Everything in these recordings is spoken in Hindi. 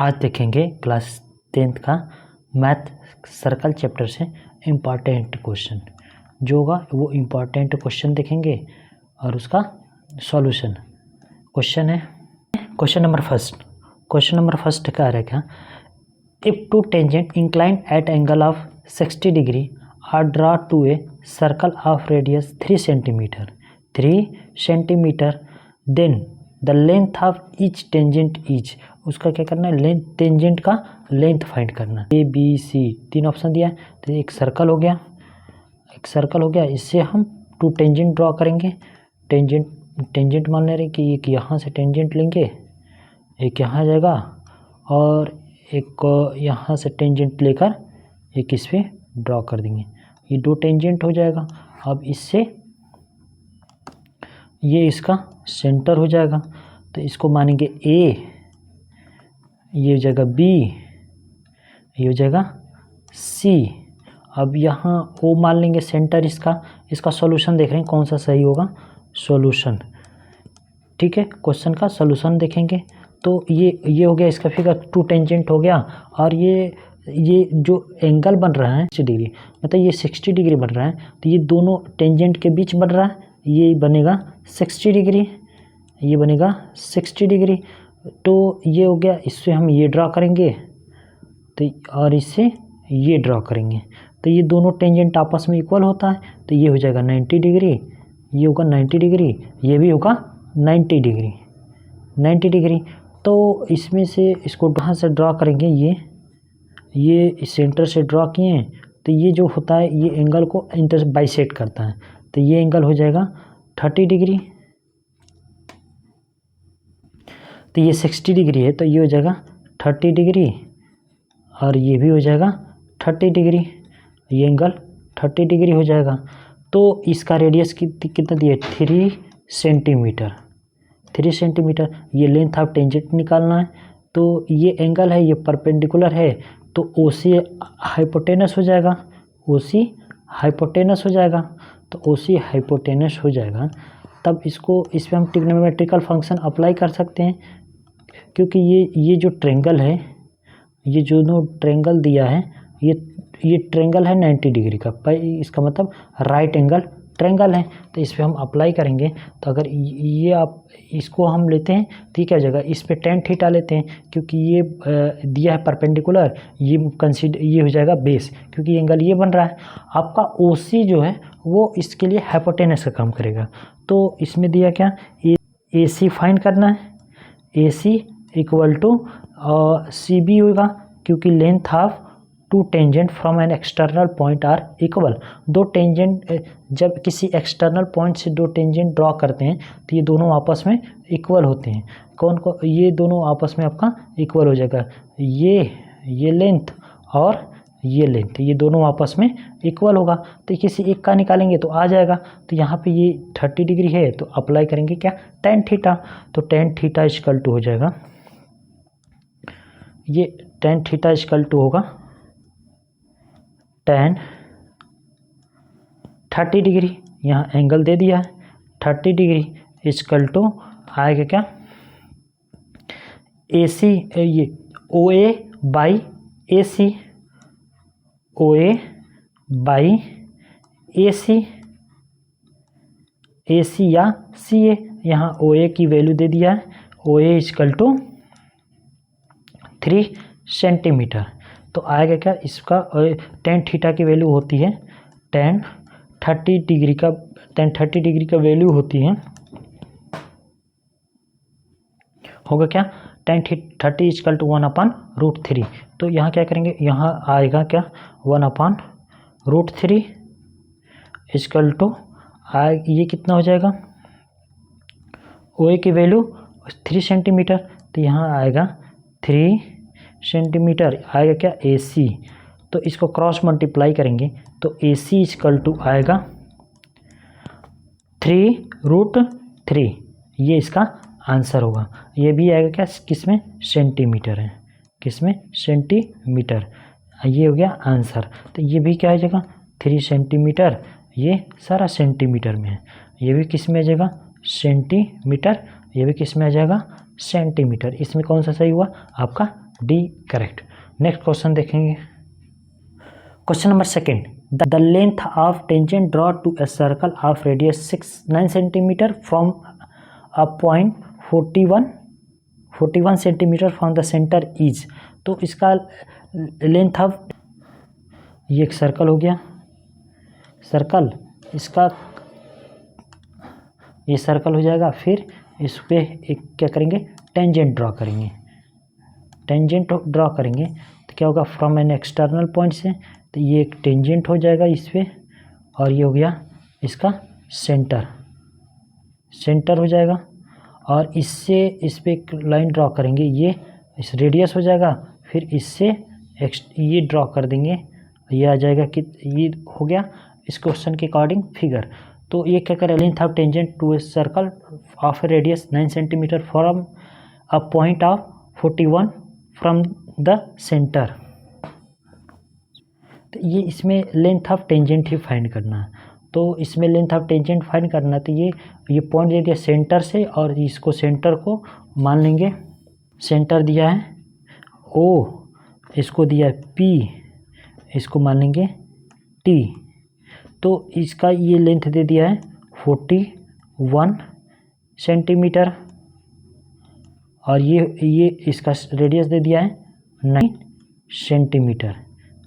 आज देखेंगे क्लास 10th का मैथ सर्कल चैप्टर से इम्पॉर्टेंट क्वेश्चन जो होगा वो इम्पॉर्टेंट क्वेश्चन देखेंगे और उसका सॉल्यूशन। क्वेश्चन है क्वेश्चन नंबर फर्स्ट क्या रहेगा, if two tangent inclined at angle of 60 degree are draw to a circle of radius 3 centimetre then the length of each tangent is. उसका क्या करना है, लेंथ, टेंजेंट का लेंथ फाइंड करना है। ए बी सी 3 ऑप्शन दिया है, तो एक सर्कल हो गया, इससे हम 2 टेंजेंट ड्रॉ करेंगे। टेंजेंट मान ले रहे कि एक यहाँ से टेंजेंट लेंगे, एक यहाँ जाएगा और एक यहाँ से टेंजेंट लेकर एक इस पर ड्रॉ कर देंगे। ये 2 टेंजेंट हो जाएगा। अब इससे ये इसका सेंटर हो जाएगा, तो इसको मानेंगे ए, ये हो जाएगा बी, ये हो जाएगा सी। अब यहाँ ओ मान लेंगे सेंटर इसका सॉल्यूशन देख रहे हैं कौन सा सही होगा, सॉल्यूशन। ठीक है, क्वेश्चन का सॉल्यूशन देखेंगे तो ये हो गया इसका फिगर, 2 टेंजेंट हो गया। और ये जो एंगल बन रहा है 60 डिग्री, मतलब ये 60 डिग्री बन रहा है, तो ये दोनों टेंजेंट के बीच बन रहा है, ये बनेगा 60 डिग्री, ये बनेगा 60 डिग्री। तो ये हो गया, इससे हम ये ड्रा करेंगे तो और इससे ये ड्रा करेंगे, तो ये दोनों टेंजेंट आपस में इक्वल होता है, तो ये हो जाएगा 90 डिग्री, ये होगा 90 डिग्री, ये भी होगा 90 डिग्री। तो इसमें से इसको कहाँ से ड्रा करेंगे, ये सेंटर से ड्रा किए हैं, तो ये जो होता है ये एंगल को बाइसेक्ट करता है, तो ये एंगल हो जाएगा 30 डिग्री। तो ये 60 डिग्री है, तो ये हो जाएगा 30 डिग्री और ये भी हो जाएगा 30 डिग्री, ये एंगल 30 डिग्री हो जाएगा। तो इसका रेडियस कितना दिया है, 3 सेंटीमीटर। ये लेंथ ऑफ टेंजेंट निकालना है, तो ये एंगल है, ये परपेंडिकुलर है, तो ओसी हाइपोटेनस हो जाएगा, तो ओसी हाइपोटेनस हो जाएगा। तब इस पर हम ट्रिग्नोमेट्रिकल फंक्शन अप्लाई कर सकते हैं, क्योंकि ये जो ट्रेंगल है, ये जो ट्रेंगल दिया है, ये ट्रेंगल है 90 डिग्री का, इसका मतलब राइट एंगल ट्रेंगल है, तो इस पर हम अप्लाई करेंगे। तो अगर ये आप इसको हम लेते हैं तो ये क्या हो जाएगा, इस पर tan थीटा लेते हैं, क्योंकि ये दिया है परपेंडिकुलर, ये हो जाएगा बेस, क्योंकि एंगल ये बन रहा है। आपका OC जो है वो इसके लिए हाइपोटेनस का काम करेगा। तो इसमें दिया क्या, AC फाइंड करना है, AC इक्वल टू CB होगा, क्योंकि length of 2 tangent from an external point are equal. 2 tangent, जब किसी एक्सटर्नल पॉइंट से 2 टेंजेंट ड्रॉ करते हैं तो ये दोनों आपस में इक्वल होते हैं। ये दोनों आपस में आपका इक्वल हो जाएगा, ये लेंथ और ये लेंथ, ये दोनों आपस में इक्वल होगा। तो किसी एक का निकालेंगे तो आ जाएगा। तो यहाँ पे ये 30 डिग्री है, तो अप्लाई करेंगे क्या, tan थीटा। तो tan थीटा इक्वल टू हो जाएगा, ये tan थीटा इक्वल टू होगा tan 30 डिग्री, यहाँ एंगल दे दिया है 30 डिग्री इक्वल टू आएगा क्या, AC, ये OA बाई AC, AC या CA। यहाँ OA की वैल्यू दे दिया है, OA इक्वल टू 3 सेंटीमीटर। तो आएगा क्या, इसका tan थीटा की वैल्यू होती है, tan 30 डिग्री का वैल्यू होती है, होगा क्या, tan 30 इक्वल टू 1/√3। तो यहाँ क्या करेंगे, यहाँ आएगा क्या, 1/√3 इक्वल टू ये कितना हो जाएगा, OA की वैल्यू 3 सेंटीमीटर, तो यहाँ आएगा 3 सेंटीमीटर, आएगा क्या AC। तो इसको क्रॉस मल्टीप्लाई करेंगे तो AC इक्वल टू आएगा 3√3, ये इसका आंसर होगा। ये भी आएगा क्या, किसमें, सेंटीमीटर है, किसमें, सेंटीमीटर, ये हो गया आंसर। तो ये भी क्या हो जाएगा, 3 सेंटीमीटर, ये सारा सेंटीमीटर में है, ये भी किस में आ जाएगा, सेंटीमीटर, ये भी किस में आ जाएगा, सेंटीमीटर। इसमें कौन सा सही हुआ, आपका डी करेक्ट। नेक्स्ट क्वेश्चन देखेंगे। Question number second, the length of tangent draw two a circle of radius 9 centimetre from a point 41 centimetre from the centre is. तो इसका लेंथ ऑफ, ये एक सर्कल हो गया, सर्कल, इसका ये सर्कल हो जाएगा। फिर इस पे एक क्या करेंगे, टेंजेंट ड्रॉ करेंगे। टेंजेंट ड्रॉ करेंगे तो क्या होगा, फ्रॉम एन एक्सटर्नल पॉइंट से, तो ये एक टेंजेंट हो जाएगा इस पे, और ये हो गया इसका सेंटर हो जाएगा। और इससे इस पे एक लाइन ड्रॉ करेंगे, ये इस रेडियस हो जाएगा। फिर इससे ये ड्रॉ कर देंगे, ये आ जाएगा कि ये हो गया इस क्वेश्चन के अकॉर्डिंग फिगर। तो ये क्या करें, length of tangent to a circle of a radius 9 centimetre from a point of 41 from the centre. तो ये इसमें लेंथ ऑफ टेंजेंट ही फाइंड करना है। तो इसमें लेंथ ऑफ टेंजेंट फाइंड करना है, तो ये पॉइंट दे दिया सेंटर से, और इसको सेंटर को मान लेंगे, सेंटर दिया है ओ, इसको दिया है पी, इसको मान लेंगे टी। तो इसका ये लेंथ दे दिया है 41 सेंटीमीटर, और ये इसका रेडियस दे दिया है 9 सेंटीमीटर,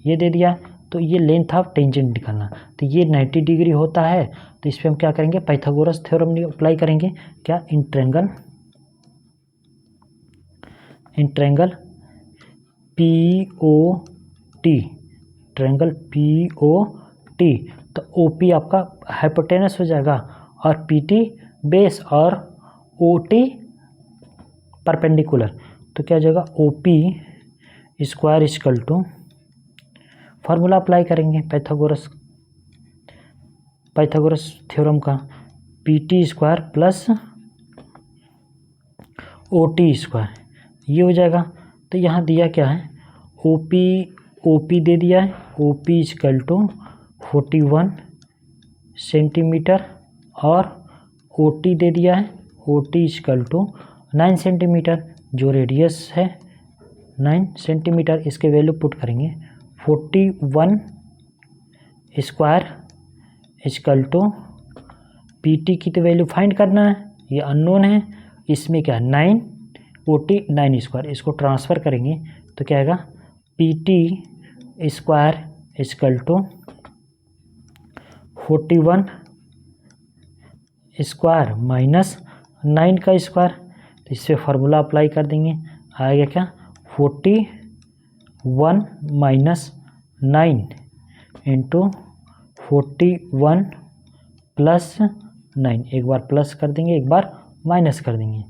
ये दे दिया। तो ये लेंथ ऑफ टेंजेंट निकालना, तो ये 90 डिग्री होता है। तो इस पर हम क्या करेंगे, पाइथागोरस थ्योरम अप्लाई करेंगे। क्या, in triangle POT, triangle POT। तो OP आपका हाइपोटेनस हो जाएगा, और PT बेस, और OT परपेंडिकुलर। तो क्या हो जाएगा, OP square equal to, formula apply करेंगे पाइथागोरस थ्योरम का, PT square plus OT square, ये हो जाएगा। तो यहाँ दिया क्या है, OP दे दिया है, OP इक्वल टू 41 सेंटीमीटर, और OT दे दिया है, OT इक्वल टू 9 सेंटीमीटर, जो रेडियस है 9 सेंटीमीटर। इसके वैल्यू पुट करेंगे, 41 स्क्वायर इक्वल टू PT की तो वैल्यू फाइंड करना है, ये अननोन है। इसमें क्या, 9, OT 9 स्क्वायर, इसको ट्रांसफ़र करेंगे तो क्या आएगा, PT square equal to 41 square minus 9 का स्क्वायर। तो इससे फार्मूला अप्लाई कर देंगे, आएगा क्या, 41 माइनस 9 इंटू 41 प्लस 9, एक बार प्लस कर देंगे, एक बार माइनस कर देंगे।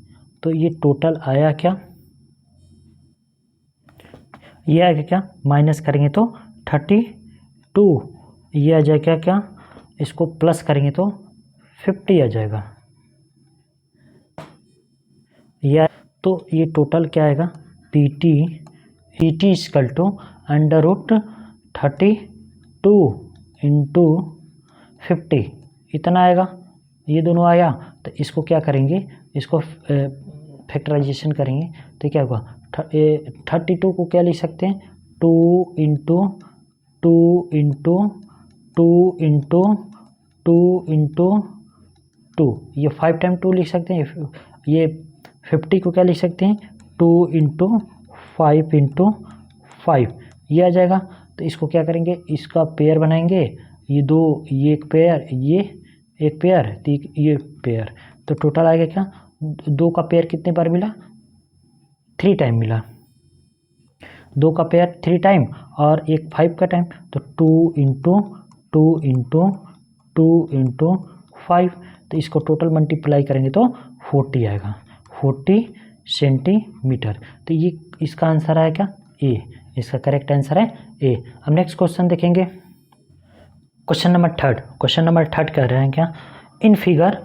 तो ये टोटल आया क्या, ये आएगा क्या, माइनस करेंगे तो 32, ये आ जाएगा क्या, इसको प्लस करेंगे तो 50 आ जाएगा। या तो ये टोटल क्या आएगा, PT equal to under root 32 into 50, इतना आएगा। ये दोनों आया तो इसको क्या करेंगे, इसको फैक्टराइजेशन करेंगे तो क्या होगा, 32 को क्या लिख सकते हैं, 2 इंटू 2 इंटू 2 इंटू 2 इंटू 2, ये 5 टाइम 2 लिख सकते हैं। ये 50 को क्या लिख सकते हैं, 2 इंटू 5 इंटू 5, ये आ जाएगा। तो इसको क्या करेंगे, इसका पेयर बनाएंगे, ये दो, ये एक पेयर, ये एक पेयर, ये पेयर। तो टोटल आएगा क्या, 2 का पेयर कितने बार मिला, 3 टाइम मिला, 2 का पेयर 3 टाइम और एक 5 का टाइम। तो 2 इंटू 2 इंटू 2 इंटू 5, तो इसको टोटल मल्टीप्लाई करेंगे तो 40 आएगा, 40 सेंटीमीटर। तो ये इसका आंसर है क्या, ए, इसका करेक्ट आंसर है ए। अब नेक्स्ट क्वेश्चन देखेंगे, क्वेश्चन नंबर थर्ड कह रहे हैं क्या, in figure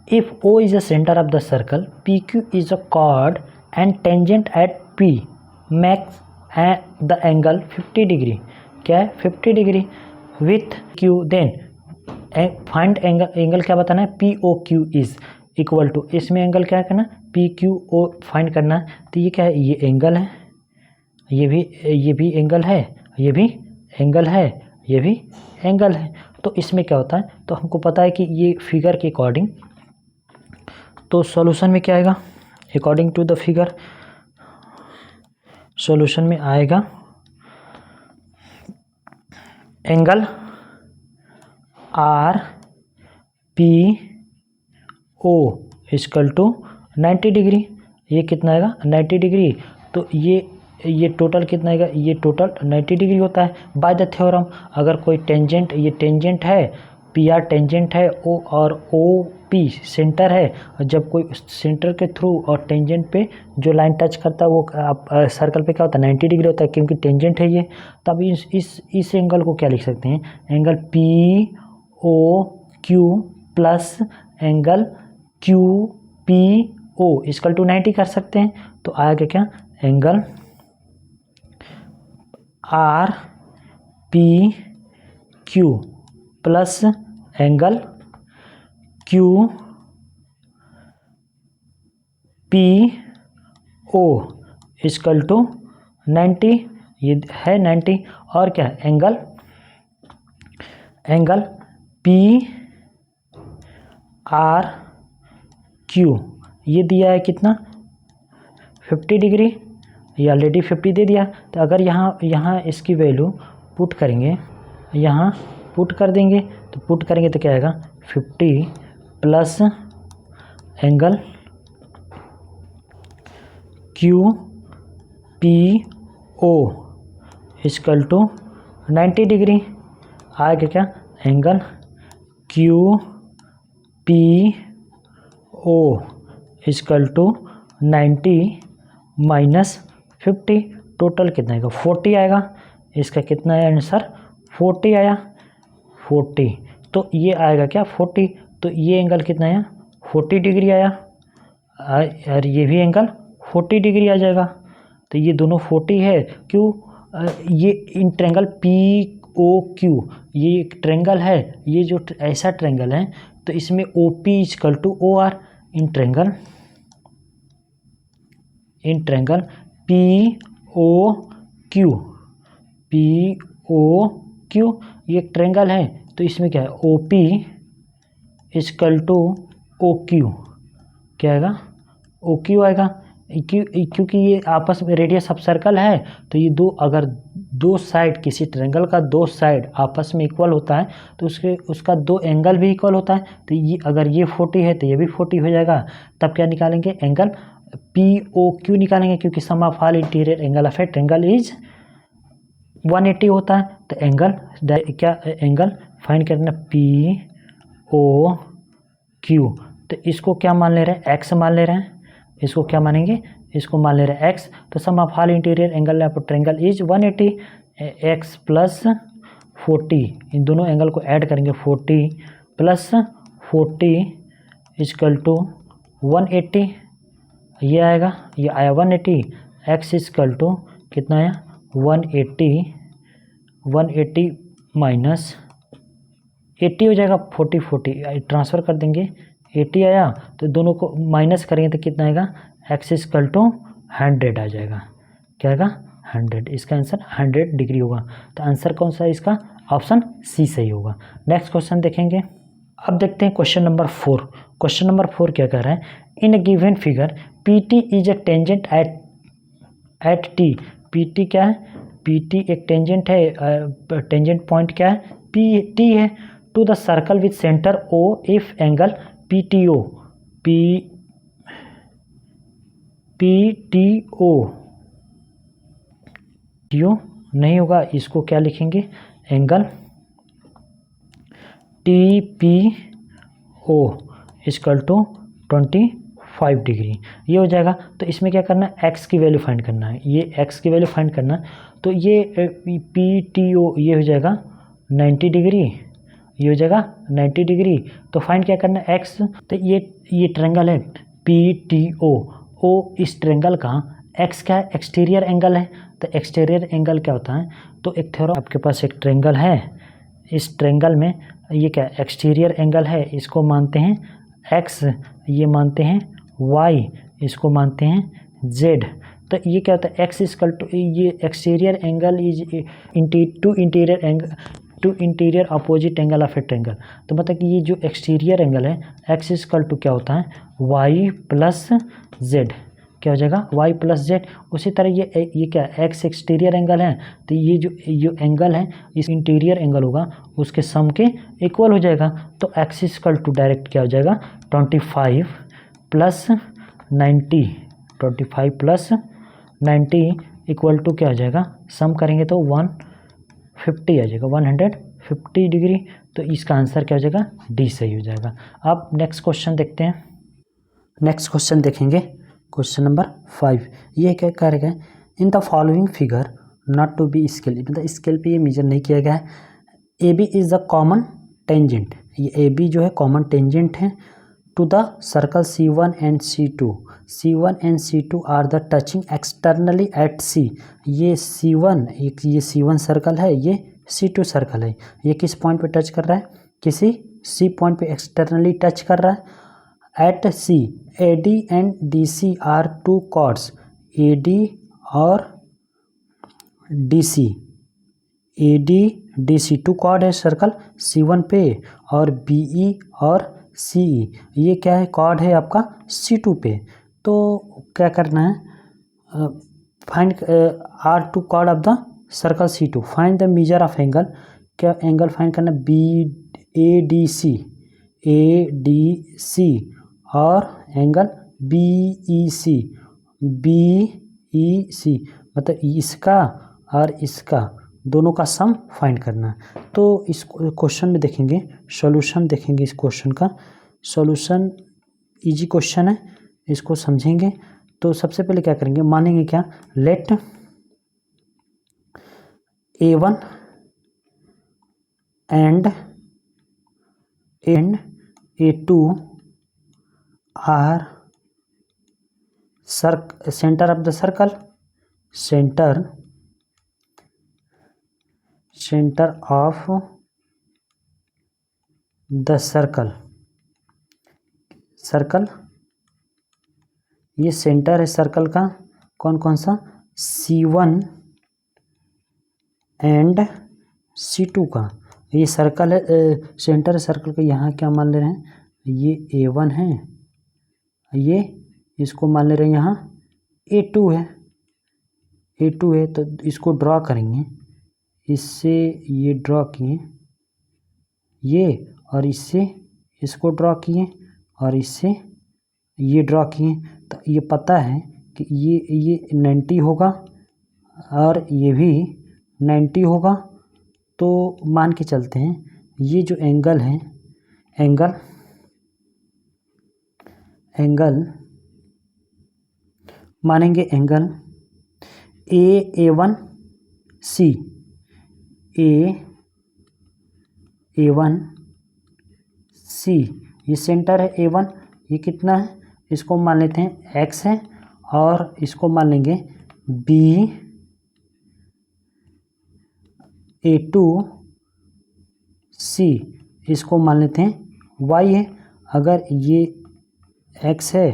if O is the centre of the circle, PQ is a chord and tangent at P makes the angle 50 degree, क्या है 50 degree with Q, then find angle क्या बताना है, POQ इज इक्वल टू, इसमें एंगल क्या करना, PQO फाइंड करना है। तो ये क्या है, ये एंगल है, ये भी एंगल है, ये भी एंगल है, ये भी एंगल है। तो इसमें क्या होता है, तो हमको पता है कि ये फिगर के अकॉर्डिंग, तो सॉल्यूशन में क्या आएगा, according to the figure solution में आएगा angle R P O equal to 90 degree. ये कितना आएगा 90 डिग्री। तो ये टोटल कितना आएगा, ये टोटल 90 डिग्री होता है। बाय द थ्योरम अगर कोई टेंजेंट, ये टेंजेंट है, पी आर टेंजेंट है, ओ और ओ पी सेंटर है, और जब कोई सेंटर के थ्रू और टेंजेंट पे जो लाइन टच करता है वो सर्कल पे क्या होता है 90 डिग्री होता है, क्योंकि टेंजेंट है ये। तब इस एंगल को क्या लिख सकते हैं, angle P O Q plus angle Q P O equal to 90 कर सकते हैं। तो आएगा क्या, angle R P Q plus angle Q P O equal to 90, ये है 90। और क्या है, एंगल पी आर क्यू ये दिया है कितना 50 डिग्री, ये ऑलरेडी 50 दे दिया। तो अगर यहाँ इसकी वैल्यू पुट करेंगे, यहाँ पुट कर देंगे, तो पुट करेंगे तो क्या आएगा 50 plus angle Q P O equal to 90 degree. आएगा क्या, angle Q P O equal to 90 minus 50, total कितना आएगा 40 आएगा। इसका कितना है आंसर 40 आया, 40। तो ये आएगा क्या 40, तो ये एंगल कितना आया 40 डिग्री आया, और ये भी एंगल 40 डिग्री आ जाएगा। तो ये दोनों 40 है, क्यों, ये in triangle P O Q, ये एक ट्रेंगल है, ये जो ऐसा ट्रेंगल है, तो इसमें O P equal to O R. In triangle P O Q ये एक ट्रेंगल है, तो इसमें क्या है O P equal to O Q, क्या आएगा ओ क्यू आएगा। क्योंकि ये आपस में रेडियस ऑफ सर्कल है, तो ये अगर दो साइड, किसी ट्रायंगल का दो साइड आपस में इक्वल होता है, तो उसका दो एंगल भी इक्वल होता है। तो ये अगर ये 40 है तो ये भी 40 हो जाएगा। तब क्या निकालेंगे, एंगल पी ओ क्यू निकालेंगे, क्योंकि sum of all interior angle of a triangle is 180 होता है। तो एंगल फाइंड करना पी ओ क्यू। तो इसको क्या मान ले रहे हैं, एक्स मान ले रहे हैं। इसको क्या मानेंगे, इसको मान ले रहे हैं एक्स। तो sum of all interior angle of triangle is 180, X plus 40, इन दोनों एंगल को ऐड करेंगे, 40 प्लस 40 इक्वल टू 180, ये आएगा, ये आया 180। एक्स इक्वल टू कितना आया 180 माइनस 80 हो जाएगा, 40 ट्रांसफ़र कर देंगे, 80 आया। तो दोनों को माइनस करेंगे तो कितना आएगा, एक्स इक्वल टू 100 आ जाएगा। क्या आएगा 100, इसका आंसर 100 डिग्री होगा। तो आंसर कौन सा है इसका, ऑप्शन सी सही होगा। नेक्स्ट क्वेश्चन देखेंगे। अब देखते हैं क्वेश्चन नंबर 4। क्वेश्चन नंबर 4 क्या कर रहा है, in a given figure P T is a tangent at T. P T क्या है, पी टी एक टेंजेंट है, टेंजेंट पॉइंट क्या है पी टी है, to the circle with centre O if angle P T O नहीं होगा, इसको क्या लिखेंगे, angle T P O equal to 25 degree, ये हो जाएगा। तो इसमें क्या करना है, एक्स की वैल्यू फाइंड करना है, ये एक्स की वैल्यू फाइंड करना है। तो ये पी टी ओ ये हो जाएगा 90 डिग्री, ये हो जाएगा 90 डिग्री। तो फाइंड क्या करना है, एक्स। तो ये ट्रायंगल है पी टी ओ इस ट्रायंगल का एक्स क्या है, एक्सटीरियर एंगल है। तो एक्सटीरियर एंगल क्या होता है, तो एक थ्योरम, आपके पास एक ट्रायंगल है, इस ट्रायंगल में ये क्या एक्सटीरियर एंगल है, इसको मानते हैं एक्स, ये मानते हैं वाई, इसको मानते हैं जेड। तो ये क्या होता है, एक्स इक्वल टू, ये exterior angle is to interior opposite angle of a triangle. तो मतलब कि ये जो एक्सटीरियर एंगल है एक्स इक्वल टू क्या होता है, वाई प्लस जेड, क्या हो जाएगा, वाई प्लस जेड। उसी तरह ये क्या एक्स एक्सटीरियर एंगल है, तो ये जो एंगल है इस इंटीरियर एंगल होगा उसके सम के इक्वल हो जाएगा। तो एक्स इक्वल टू डायरेक्ट क्या हो जाएगा, 25 प्लस 90, 25 प्लस 90 इक्वल टू क्या हो जाएगा, सम करेंगे तो 150 आ जाएगा, 150 डिग्री। तो इसका आंसर क्या हो जाएगा, डी सही हो जाएगा। अब नेक्स्ट क्वेश्चन देखते हैं। नेक्स्ट क्वेश्चन देखेंगे, क्वेश्चन नंबर 5। ये क्या करेगा, in the following figure not to be scale, मतलब स्केल पे ये मेजर नहीं किया गया है। A B is the common tangent, ये ए बी जो है कॉमन टेंजेंट है to the circle C1 and C2। C1 and C2 are the touching externally at C। ये C1, ये C1 सर्कल है, ये C2 सर्कल है। ये किस पॉइंट पे टच कर रहा है, किसी C पॉइंट पे एक्सटर्नली टच कर रहा है। At C, AD and DC are two chords, AD और DC, AD DC two chord है सर्कल C1 पे, और BE और CE ये क्या है, कॉर्ड है आपका C2 पे। तो क्या करना है, find are two chord of the circle C2, find the measure of angle, क्या एंगल फाइंड करना, ADC और एंगल BEC, मतलब इसका और इसका दोनों का सम फाइंड करना है। तो इस क्वेश्चन में देखेंगे, सॉल्यूशन देखेंगे, इस क्वेश्चन का सॉल्यूशन इजी क्वेश्चन है, इसको समझेंगे। तो सबसे पहले क्या करेंगे, मानेंगे क्या, let A1 and A2 are centre of the circle, centre of the circle, ये सेंटर है सर्कल का, कौन कौन सा, C1 एंड C2 का। ये सर्कल है, सेंटर है सर्कल का, यहाँ क्या मान ले रहे हैं, ये A1 है, ये इसको मान ले रहे हैं यहाँ A2 है। तो इसको ड्रॉ करेंगे, इससे ये ड्रॉ किए, ये और इससे इसको ड्रॉ किए, और इससे ये ड्रॉ किए। तो ये पता है कि ये 90 होगा और ये भी 90 होगा। तो मान के चलते हैं, ये जो एंगल है, एंगल मानेंगे, एंगल A1C, A1C, ये सेंटर है A1, ये कितना है, इसको मान लेते हैं x है, और इसको मान लेंगे A2C, इसको मान लेते हैं y है। अगर ये x है,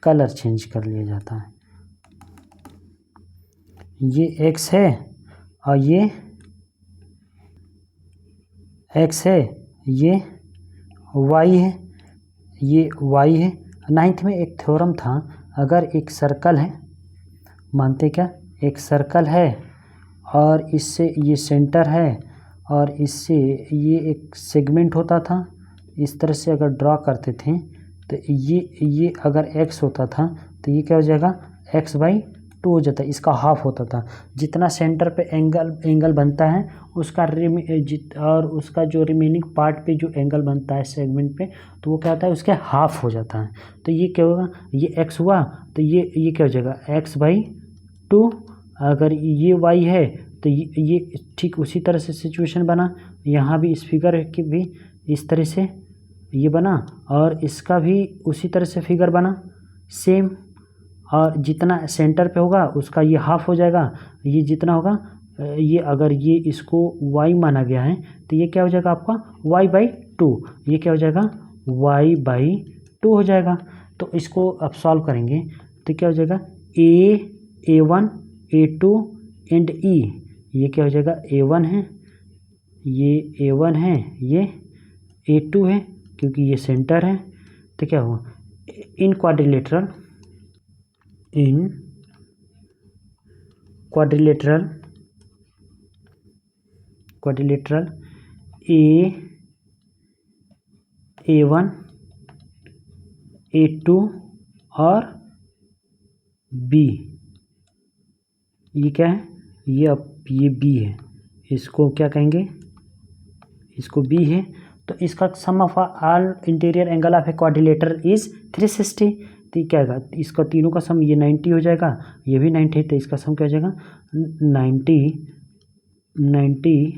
कलर चेंज कर लिया जाता है, ये x है और ये x है, ये y है, ये y है। 9th में एक थ्योरम था, अगर एक सर्कल है, मानते क्या, एक सर्कल है और इससे ये सेंटर है और इससे ये एक सेगमेंट होता था, इस तरह से अगर ड्रॉ करते थे, तो ये अगर x होता था तो ये क्या हो जाएगा, x/2 हो जाता है, इसका हाफ होता था। जितना सेंटर पे एंगल बनता है उसका और उसका जो रिमेनिंग पार्ट पे जो एंगल बनता है सेगमेंट पे, तो वो क्या होता है, उसके हाफ हो जाता है। तो ये क्या होगा, ये x हुआ, तो ये क्या हो जाएगा, x/2। अगर ये y है तो ये ठीक उसी तरह से सिचुएशन बना, यहाँ भी इस फिगर की भी इस तरह से ये बना, और इसका भी उसी तरह से फिगर बना सेम। और जितना सेंटर पे होगा उसका ये हाफ हो जाएगा, ये जितना होगा, ये अगर ये इसको y माना गया है तो ये क्या हो जाएगा आपका y/2, ये क्या हो जाएगा y/2 हो जाएगा। तो इसको अब सॉल्व करेंगे तो क्या हो जाएगा, A1 A2 एंड E, ये क्या हो जाएगा A1 है, ये A1 है, ये A2 है क्योंकि ये सेंटर है। तो क्या हुआ इन क्वाड्रिलेटरल A1 A2 और B, ये क्या है, ये B है, इसको क्या कहेंगे, इसको B है। तो इसका sum of all interior angle of a quadrilateral is 360। तो क्या आएगा, इसका तीनों का सम, ये 90 हो जाएगा, ये भी 90, तो इसका सम क्या हो जाएगा 90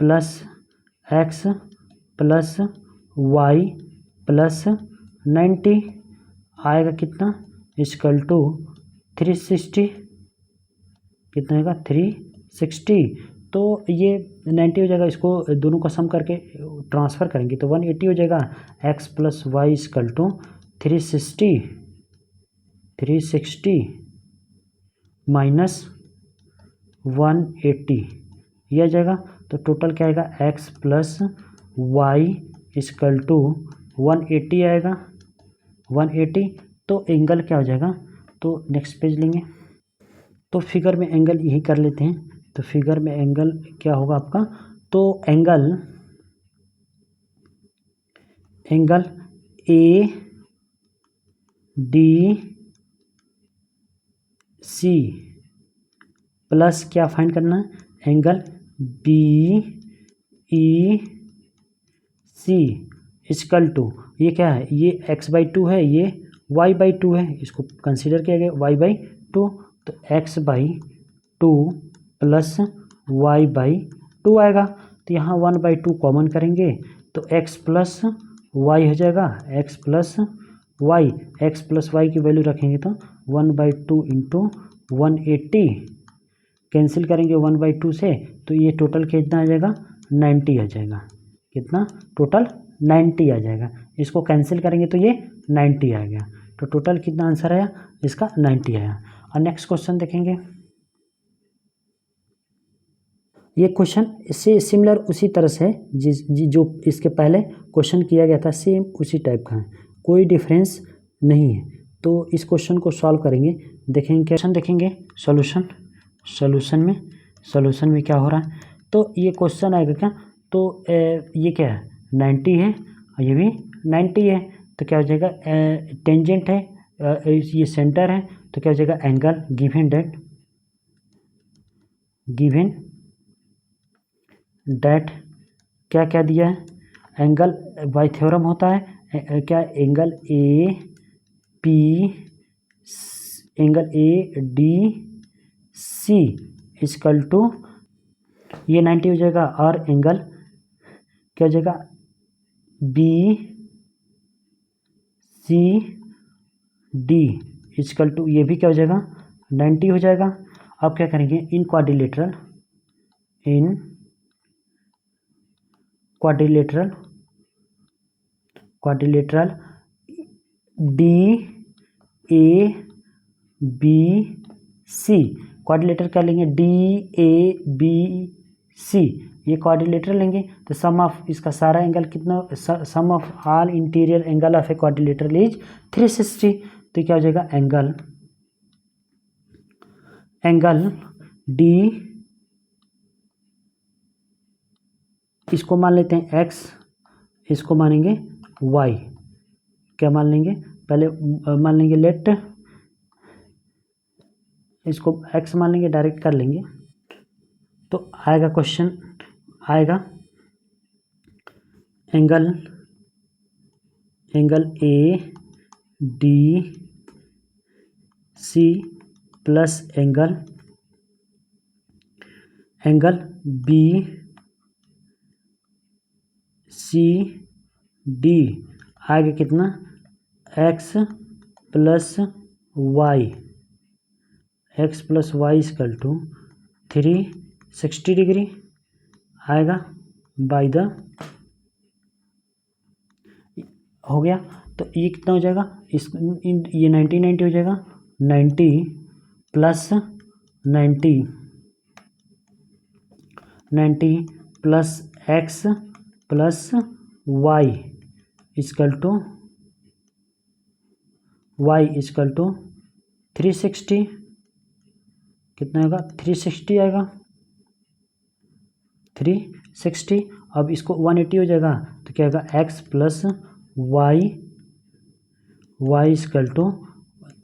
plus x plus y plus 90 आएगा कितना, इक्वल टू 360, कितना आएगा 360। तो ये 90 हो जाएगा, इसको दोनों का सम करके ट्रांसफ़र करेंगे तो 180 हो जाएगा, x plus y equal to 360 minus 180, ये आ जाएगा। तो टोटल क्या आएगा, x plus y equal to 180 आएगा, 180। तो एंगल क्या हो जाएगा, तो नेक्स्ट पेज लेंगे, तो फिगर में एंगल यही कर लेते हैं। तो फिगर में एंगल क्या होगा आपका, तो angle A D C plus क्या फाइंड करना है, angle B E C equal to, ये क्या है, ये x/2 है, ये y/2 है, इसको कंसीडर किया गया y/2। तो x/2 प्लस y/2 आएगा। तो यहाँ 1/2 कॉमन करेंगे तो x प्लस वाई हो जाएगा, x प्लस वाई की वैल्यू रखेंगे तो 1/2 इंटू 180 कैंसिल करेंगे 1/2 से, तो ये टोटल कितना आ जाएगा 90 आ जाएगा, कितना टोटल 90 आ जाएगा। इसको कैंसिल करेंगे तो ये 90 आ गया। तो टोटल कितना आंसर आया इसका 90 आया। और नेक्स्ट क्वेश्चन देखेंगे, ये क्वेश्चन इससे सिमिलर उसी तरह से जो इसके पहले क्वेश्चन किया गया था सेम उसी टाइप का है, कोई डिफरेंस नहीं है। तो इस क्वेश्चन को सॉल्व करेंगे, देखेंगे क्वेश्चन, देखेंगे सॉल्यूशन में क्या हो रहा है। तो ये क्वेश्चन आएगा क्या, तो ये क्या है 90 है और ये भी 90 है। तो क्या हो जाएगा, टेंजेंट है, ये सेंटर है, तो क्या हो जाएगा एंगल गिवन डेट क्या क्या दिया है, एंगल बाय थ्योरम होता है क्या, angle A D C equal to ये 90 हो जाएगा, और एंगल क्या हो जाएगा B C D equal to, ये भी क्या हो जाएगा 90 हो जाएगा। अब क्या करेंगे, in quadrilateral D A B C, quadrilateral क्या लेंगे डी ए बी सी, ये क्वाड्रिलेटर लेंगे। तो सम ऑफ इसका सारा एंगल कितना, sum of all interior angle of a quadrilateral is 360। तो क्या हो जाएगा एंगल डी, इसको मान लेते हैं x, इसको मानेंगे y, क्या मान लेंगे पहले, मान लेंगे लेट, इसको x मान लेंगे, डायरेक्ट कर लेंगे। तो आएगा क्वेश्चन आएगा angle A D C plus angle B C D आगे कितना x plus y equal to 360 degree आएगा बाय द, हो गया। तो ये कितना हो जाएगा, ये 90 हो जाएगा, 90 plus 90 plus x plus y equal to 360, कितना होगा 360 आएगा 360। अब इसको 180 हो जाएगा तो क्या होगा x plus y equal to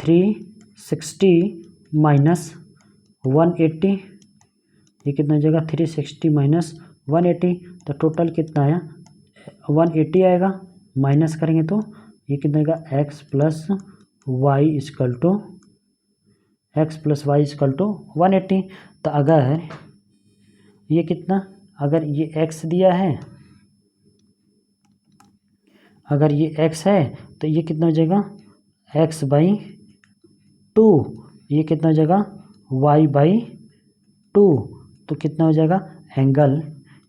360 minus 180, ये कितना हो जाएगा 360 माइनस 180, तो टोटल कितना आया 180 आएगा। माइनस करेंगे तो ये कितना आएगा x plus y equal to 180। तो अगर ये कितना, अगर ये x दिया है, अगर ये x है तो ये कितना हो जाएगा x बाई 2, ये कितना हो जाएगा y बाई 2, तो कितना हो जाएगा एंगल,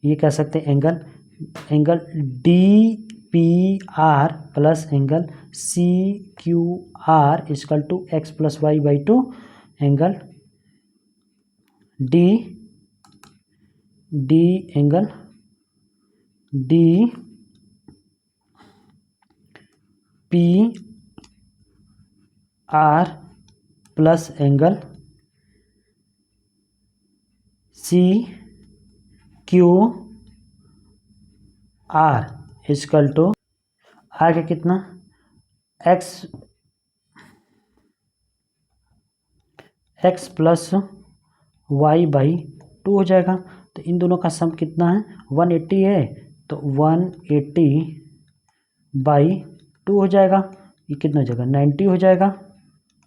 ये कह सकते हैं angle DPR plus angle CQR equal to x plus y by 2, angle angle DPR plus angle CQR equal to आगे कितना x प्लस वाई बाई 2 हो जाएगा। तो इन दोनों का सम कितना है 180 है, तो 180 बाई 2 हो जाएगा, ये कितना हो जाएगा 90 हो जाएगा,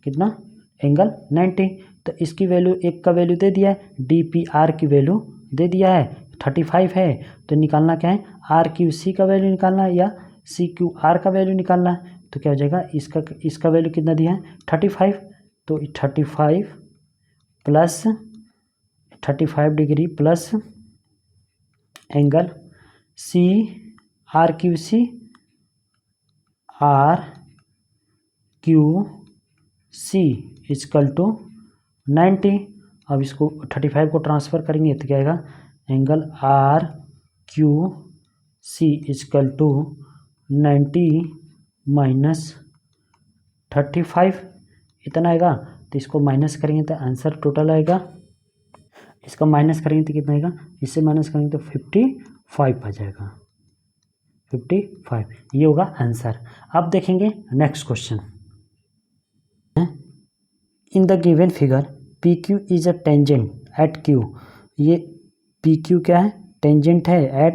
कितना एंगल 90। तो इसकी वैल्यू एक का वैल्यू दे दिया है, DPR की वैल्यू दे दिया है 35 है, तो निकालना क्या है RQC का वैल्यू निकालना है या CQR का वैल्यू निकालना है। तो क्या हो जाएगा इसका वैल्यू कितना दिया है 35, तो 35 plus 35 degree plus angle RQC equal to 90। अब इसको 35 को ट्रांसफ़र करेंगे तो क्या आएगा angle RQC equal to 90 minus 35, इतना आएगा। तो इसको माइनस करेंगे तो आंसर टोटल आएगा, इसका माइनस करेंगे तो कितना आएगा, इससे माइनस करेंगे तो 55 आ जाएगा, 55 ये होगा आंसर। अब देखेंगे next question. In the given figure PQ is a tangent eight Q, ये PQ क्या है टेंजेंट है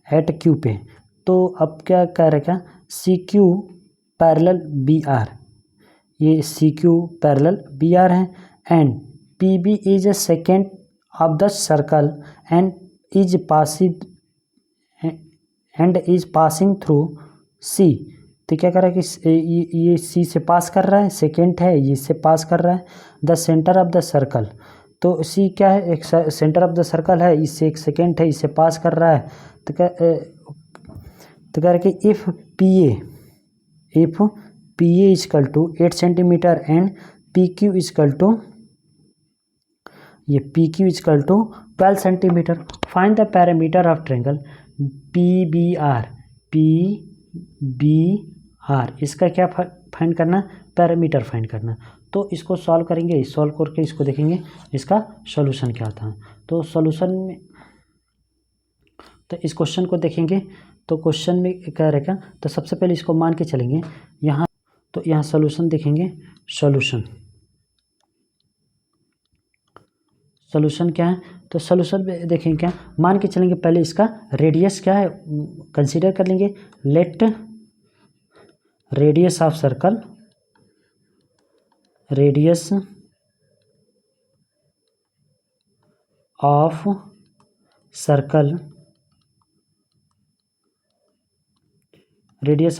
एट Q पे। तो अब क्या कह रहा है क्या CQ पैरेलल BR, ये CQ पैरेलल BR है and PB is a second of the circle and is passing through C। तो क्या कर रहा है कि ये C से पास कर रहा है, सेकेंड है ये से पास कर रहा है the centre of the circle. तो C क्या है एक सेंटर ऑफ द सर्कल है, इससे एक सेकेंड है इससे पास कर रहा है। तो कह रहा है कि if PA equal to 8 centimetre and PQ equal to 12 centimetre, find the parameter of triangle PBR। इसका क्या फाइंड करना, पैरामीटर फाइंड करना। तो इसको सॉल्व करेंगे, सॉल्व करके इसको देखेंगे इसका सॉल्यूशन क्या था। तो सॉल्यूशन में तो इस क्वेश्चन को देखेंगे, तो क्वेश्चन में क्या रहेगा, तो सबसे पहले इसको मान के चलेंगे यहाँ, तो यहाँ सॉल्यूशन देखेंगे। सॉल्यूशन क्या है, तो सॉल्यूशन में देखेंगे क्या मान के चलेंगे, पहले इसका रेडियस क्या है कंसीडर कर लेंगे। Let radius of circle radius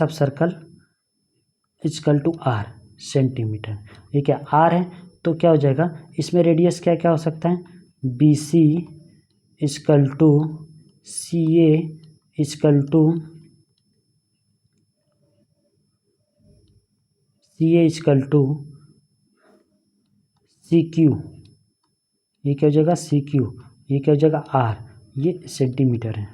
of circle equal to R centimetre. ये क्या R है, तो क्या हो जाएगा इसमें रेडियस क्या क्या हो सकता है BC equal to CA equal to C Q, ये क्या हो जाएगा सी क्यू, ये क्या हो जाएगा आर, ये सेंटीमीटर है,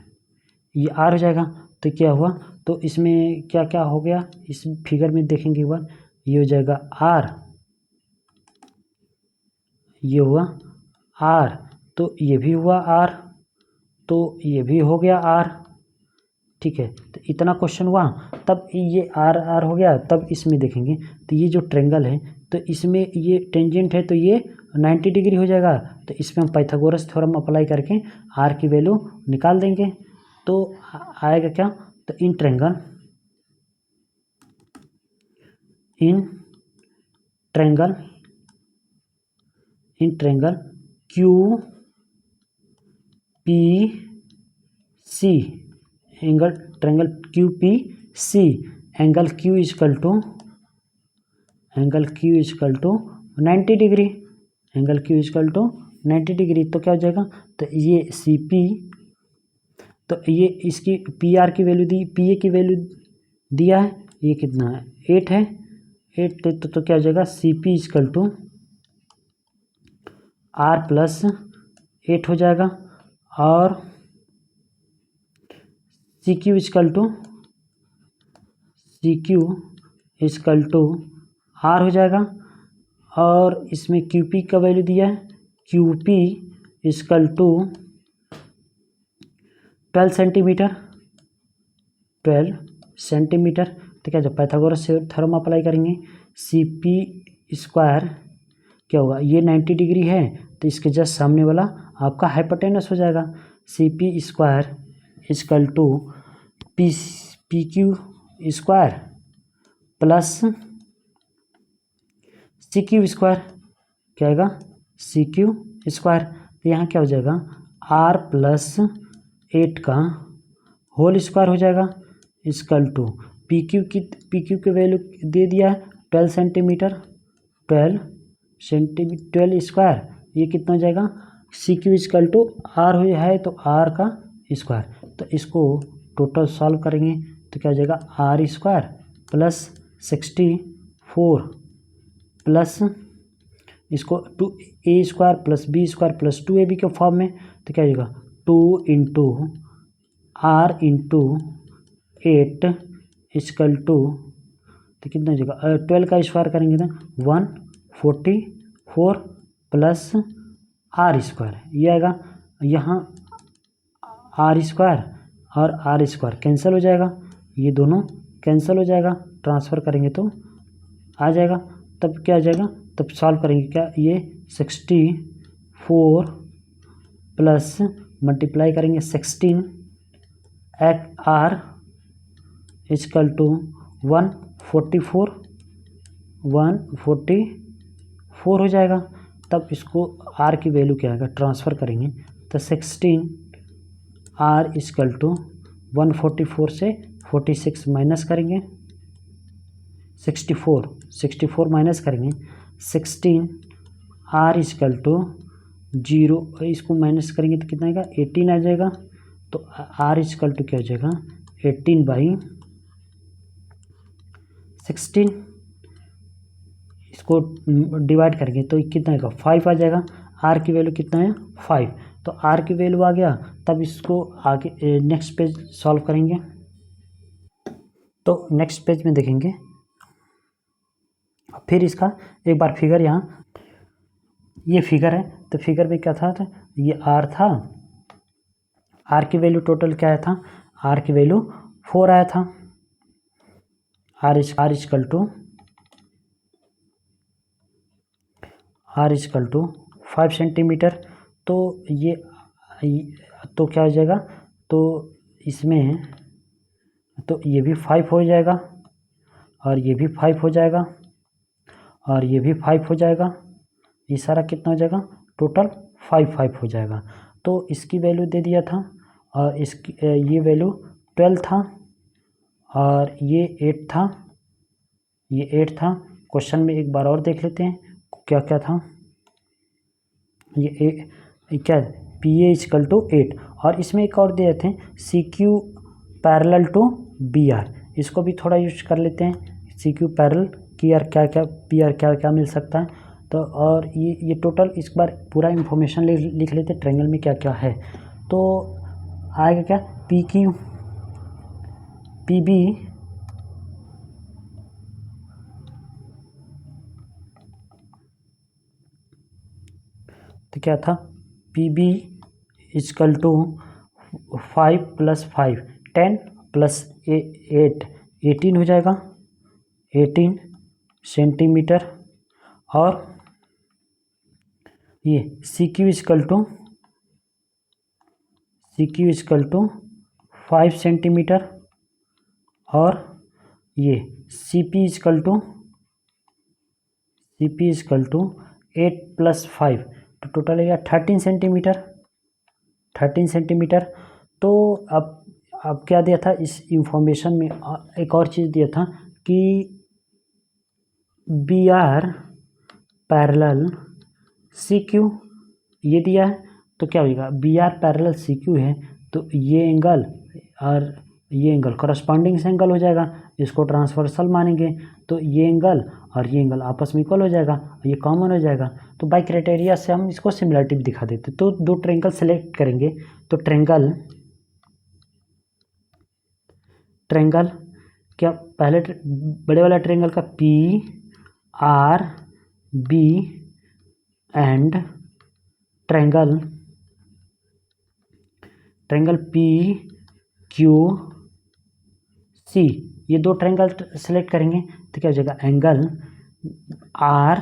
ये आर हो जाएगा। तो क्या हुआ, तो इसमें क्या क्या हो गया, इस फिगर में देखेंगे एक बार, ये हो जाएगा आर, ये हुआ आर, तो ये भी हुआ आर, तो ये भी हो गया आर। ठीक है, तो इतना क्वेश्चन हुआ। तब ये आर आर हो गया, तब इसमें देखेंगे तो ये जो ट्रेंगल है, तो इसमें ये टेंजेंट है, तो ये 90 डिग्री हो जाएगा। तो इसमें हम पाइथागोरस थ्योरम अप्लाई करके आर की वैल्यू निकाल देंगे। तो आएगा क्या, तो in triangle Q P C, triangle Q P C, angle Q equal to 90 degree, angle Q equal to 90 degree. तो क्या हो जाएगा, तो ये सी पी, तो ये इसकी पी आर की वैल्यू दी, पी ए की वैल्यू दिया है, ये कितना है 8 है, 8 तो क्या हो जाएगा C P equal to R plus 8 हो जाएगा, और C Q equal to R हो जाएगा, और इसमें क्यू पी का वैल्यू दिया है, Q P equal to 12 centimetre. तो क्या जब पाइथागोरस थ्योरम अप्लाई करेंगे, सी पी स्क्वायर क्या होगा, ये 90 डिग्री है, तो इसके जस्ट सामने वाला आपका हाइपोटेनस हो जाएगा, C P square equal to P Q square plus C Q square, क्या आएगा सी क्यू स्क्वायर। तो यहाँ क्या हो जाएगा आर प्लस 8 का होल स्क्वायर हो जाएगा, इजकल टू पी क्यू की वैल्यू दे दिया है 12 सेंटीमीटर, 12 स्क्वायर, ये कितना हो जाएगा C Q equal to R हो है, तो आर का स्क्वायर। तो इसको टोटल सॉल्व करेंगे तो क्या हो जाएगा आर स्क्वायर प्लस 64 प्लस इसको 2a square plus B square plus 2ab के फॉर्म में, तो क्या हो जाएगा 2 into R into 8 equal to, तो कितना हो जाएगा 12 का स्क्वायर करेंगे तो 144 प्लस आर स्क्वायर, ये आएगा। यहाँ आर स्क्वायर और आर स्क्वायर कैंसिल हो जाएगा, ये दोनों कैंसिल हो जाएगा, ट्रांसफ़र करेंगे तो आ जाएगा। तब क्या आ जाएगा, तब सॉल्व करेंगे क्या, ये 64 प्लस मल्टीप्लाई करेंगे 16 आर इजकल टू 144 हो जाएगा। तब इसको आर की वैल्यू क्या आएगा, ट्रांसफ़र करेंगे तो 16 आर इजकल टू 144 से 46 माइनस करेंगे, 64 माइनस करेंगे 16 आर इजकल टू 0, इसको माइनस करेंगे तो कितना आएगा 18 आ जाएगा। तो आर इजकल टू क्या हो जाएगा 18/16, इसको डिवाइड करेंगे तो कितना आएगा 5 आ जाएगा। आर की वैल्यू कितना है 5, तो आर की वैल्यू आ गया। तब इसको आगे नेक्स्ट पेज सॉल्व करेंगे। तो नेक्स्ट पेज में देखेंगे, फिर इसका एक बार फिगर, यहाँ ये फिगर है, तो फिगर में क्या था, ये आर था, आर की वैल्यू टोटल क्या आया था, आर की वैल्यू 4 आया था, आर इजकल टू 5 सेंटीमीटर। तो ये तो क्या हो जाएगा, तो इसमें तो ये भी 5 हो जाएगा, और ये भी 5 हो जाएगा, और ये भी 5 हो जाएगा, ये सारा कितना हो जाएगा टोटल 5 हो जाएगा। तो इसकी वैल्यू दे दिया था, और इसकी ये वैल्यू 12 था, और ये 8 था, ये 8 था। क्वेश्चन में एक बार और देख लेते हैं क्या क्या था। ये क्या पी ए इजकल टू 8, और इसमें एक और दिए थे C Q parallel to B R, इसको भी थोड़ा यूज कर लेते हैं। सी क्यू पैरेलल की आर क्या क्या, पी आर क्या क्या मिल सकता है। तो और ये टोटल इस बार पूरा इंफॉर्मेशन लिख लेते ट्रायंगल में क्या क्या है। तो आएगा क्या, पी क्यू पी बी तो क्या था, पी बी इजकल टू 5 + 5 10 + 8 18 हो जाएगा, 18 सेंटीमीटर। और ये C Q equal to 5 centimetre. और ये सी पी इजकल टू 8 + 5 तो टोटल है 13 सेंटीमीटर। 13 सेंटीमीटर। तो अब क्या दिया था इस इंफॉर्मेशन में, एक और चीज़ दिया था कि B R parallel C Q, ये दिया है। तो क्या होगा, B R parallel C Q है तो ये एंगल और ये एंगल करस्पॉन्डिंग एंगल हो जाएगा, इसको ट्रांसवर्सल मानेंगे तो ये एंगल और ये एंगल आपस में इक्वल हो जाएगा, ये कॉमन हो जाएगा। तो बाय क्राइटेरिया से हम इसको सिमिलरिटी भी दिखा देते। तो दो ट्रायंगल सेलेक्ट करेंगे, तो ट्रायंगल क्या, पहले बड़े वाला ट्रायंगल का P R B and triangle P Q C, ये दो ट्रायंगल सेलेक्ट करेंगे तो क्या हो जाएगा, angle R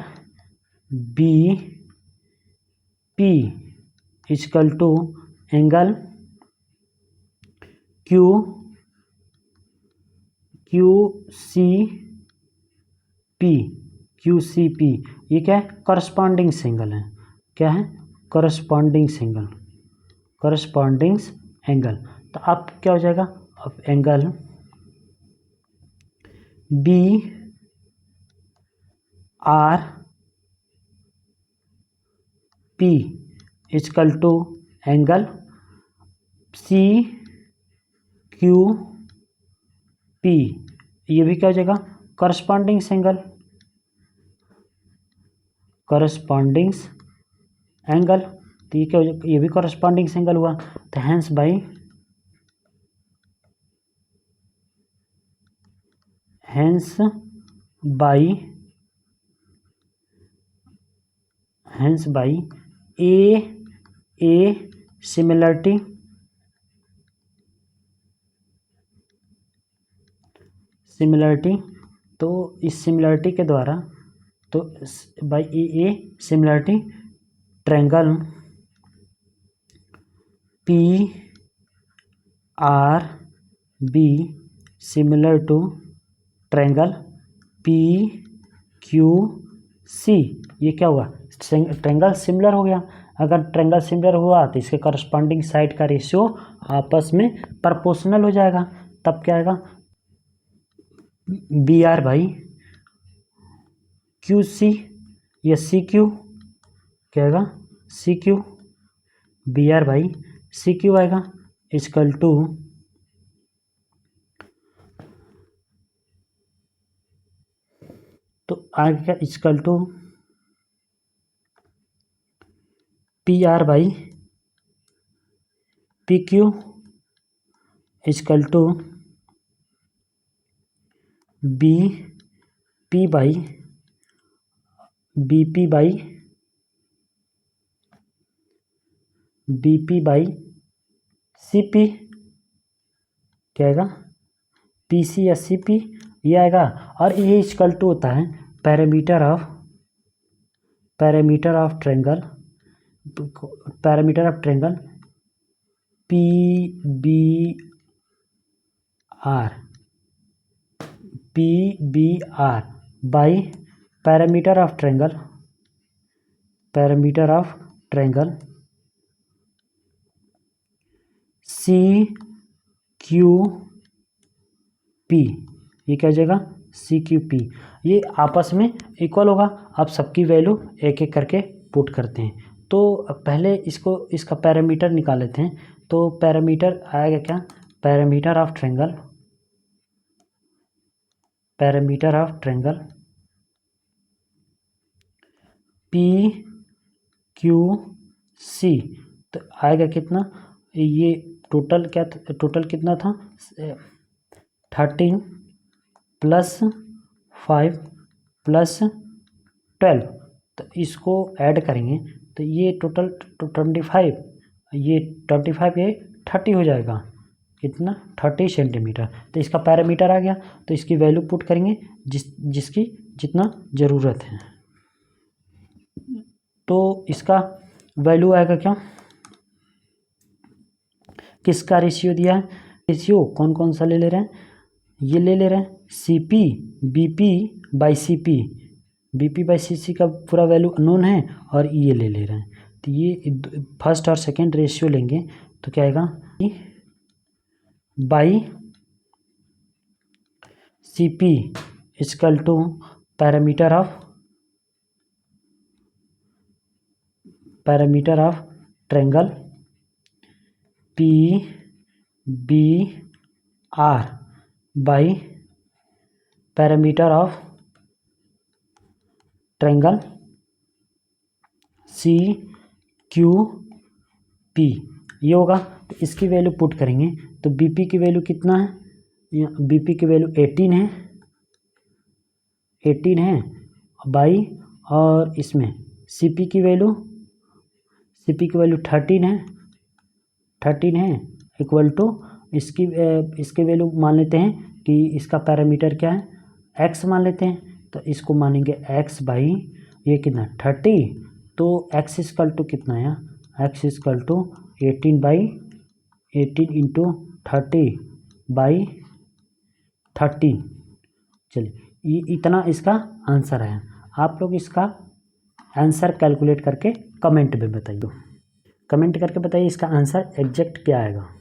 B P equal to angle Q C P. ये क्या है, करस्पॉन्डिंग एंगल है। क्या है, करस्पॉन्डिंग एंगल। तो अब क्या हो जाएगा, अब angle B R P equal to angle C Q P, ये भी क्या हो जाएगा, करस्पॉन्डिंग एंगल। तो ये क्या हो जाएगा, ये भी करस्पॉन्डिंग एंगल हुआ। तो हैंस बाई ए सिमिलरिटी तो इस सिमिलरिटी के द्वारा, तो by A similarity triangle P R B similar to triangle P Q C. ये क्या हुआ, ट्रायंगल सिमिलर हो गया। अगर ट्रायंगल सिमिलर हुआ तो इसके करस्पॉन्डिंग साइड का रेशियो आपस में प्रोपोर्शनल हो जाएगा। तब क्या आएगा, B R by Q C, या सी क्यू, क्या आएगा, C Q B R by C Q आएगा इजकल टू तो आगे क्या, equal to P R by P Q equal to B P by B P by C P, क्या आएगा, पी सी या सी पी, ये आएगा। और ये इक्वल टू होता है parameter of triangle P B R by parameter of triangle C Q P. ये क्या हो जाएगा, सी क्यू पी, ये आपस में इक्वल होगा। आप सबकी वैल्यू एक एक करके पुट करते हैं। तो पहले इसका पैरामीटर निकाल लेते हैं। तो पैरामीटर आएगा क्या, पैरामीटर ऑफ ट्रायंगल PQC। तो आएगा कितना, ये टोटल क्या था, टोटल कितना था 13 + 5 + 12। तो इसको ऐड करेंगे तो ये टोटल 25, ये 25 ये 30 हो जाएगा, कितना 30 सेंटीमीटर। तो इसका पैरामीटर आ गया, तो इसकी वैल्यू पुट करेंगे जिसकी जितना ज़रूरत है। तो इसका वैल्यू आएगा क्या, किसका रेशियो दिया है, रेशियो कौन कौन सा ले ले रहे हैं CP BP/CP, BP/CC का पूरा वैल्यू अननोन है और ये ले रहे हैं। तो ये फर्स्ट और सेकंड रेशियो लेंगे तो क्या आएगा, CP equal to parameter of triangle PBR by parameter of triangle CQP, ये होगा। तो इसकी वैल्यू पुट करेंगे तो BP की वैल्यू कितना है, BP की वैल्यू 18 है बाई, और इसमें CP की वैल्यू 13 है इक्वल टू इसकी वैल्यू मान लेते हैं कि इसका पैरामीटर क्या है, x मान लेते हैं। तो इसको मानेंगे x बाई ये कितना 30, तो x इक्वल टू कितना है, x इक्वल टू 18 इंटू 30/13। चलिए ये इतना इसका आंसर है। आप लोग इसका आंसर कैलकुलेट करके कमेंट में बताइए, कमेंट करके बताइए इसका आंसर एग्जैक्ट क्या आएगा।